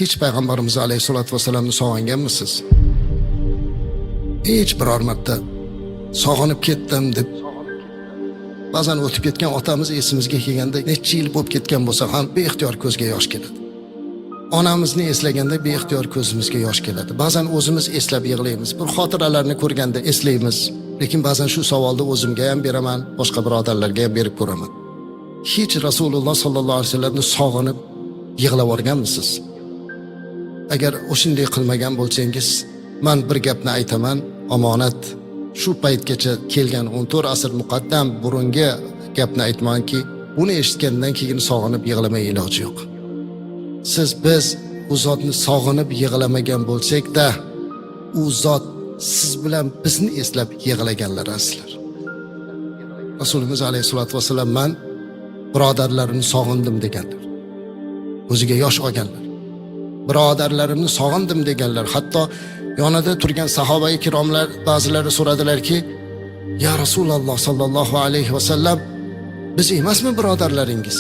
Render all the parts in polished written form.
Hiç Payg'ambarimiz alayhissalatu vassalamni sog'inganmisiz? Hech biror marta sog'inib ketdim deb ba'zan o'tib ketgan otamiz esimizga kelganda necha yil bo'lib ketgan bo'lsa ham beixtiyor ko'zga yosh keladi. Onamizni eslaganda beixtiyor ko'zimizga yosh keladi. Ba'zan o'zimiz eslab yig'laymiz. Bir xotiralarni ko'rganda eslaymiz. Lekin ba'zan shu savolni o'zimga ham beraman, boshqa birodarlarga ham berib ko'raman. Hech Rasululloh sallallohu alayhi vasallamni sog'inib yig'lab olganmisiz? Agar o'shinday qilmagan bo'lsangiz, men bir gapni aytaman, omonat. Shu paytgacha kelgan 14 asr muqaddam burungi gapni aytmanki, buni eshitgandan keyin sog'inib yig'lamay iloji yo'q. Biz u zotni sog'inib yig'lamagan bo'lsak-da, u zot siz bilan bizni eslab yig'laganlar aslar. Rasulimiz alayhisolatu vasallam men birodarlarimni sog'indim deganlar. O'ziga yosh olganlar. Birodarlarimni sog'indim deganlar. Hatto yonida turgan sahoba-i kiromlar ba'zilari so'radilarki, "Ya Rasululloh sallallohu alayhi vasallam, biz emasmi birodarlaringiz?"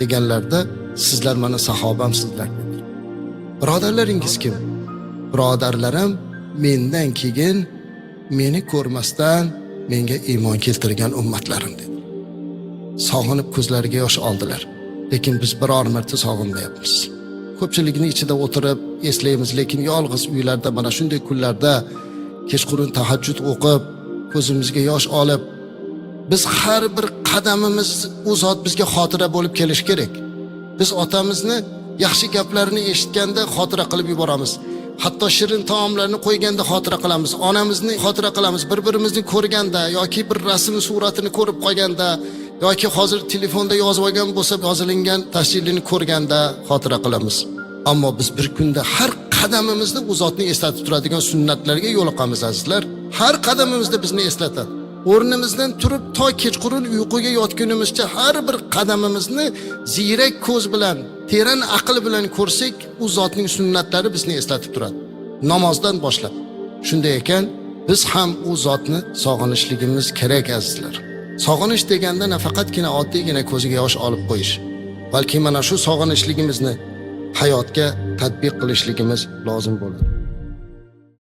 deganlarda, "Sizlar mana sahobamsizlar." Birodarlaringiz kim? Birodarlarim mendan keyin meni ko'rmasdan menga iymon keltirgan ummatlarim dedi. Sog'inib ko'zlariga yosh oldilar. Lekin biz biror marta sog'inmayapmiz. Ko'pchilikni ichida o'tirib eslaymiz, lekin yolg'iz uylarda mana shunday kunlarda kechqurun tahajjud o'qib, ko'zimizga yosh olib, biz har bir qadamimiz u zot bizga xotira bo'lib kelish kerak. Biz otamizni yaxshi gaplarini eshitganda xotira qilib yuboramiz. Hatto shirin taomlarni qo'yganda xotira qilamiz. Onamizni xotira qilamiz. Bir-birimizni ko'rganda yoki bir rasm suratini ko'rib qolganda yoki hozir telefonda yozib olgan bo'lsa, yozilingan tasvirni ko'rganda xotira qilamiz. Ammo biz bir kunda har qadamimizda u zotni eslatib turadigan sunnatlarga yo'liqamiz azizlar. Har qadamimizda bizni eslatadi. O'rnimizdan turib to kechqurun uyquga yotgunimizcha har bir qadamimizni ziyrak ko'z bilan, teran aql bilan ko'rsak, u zotning sunnatlari bizni eslatib turadi. Namozdan boshlab. Shunday ekan, biz ham u zotni sog'inishligimiz kerak azizlar. Sog'inish deganda nafaqatgina oddiygina ko'ziga yosh olib qo'yish, balki mana shu sog'inishligimizni hayotga tatbiq qilishligimiz lozim bo'ladi.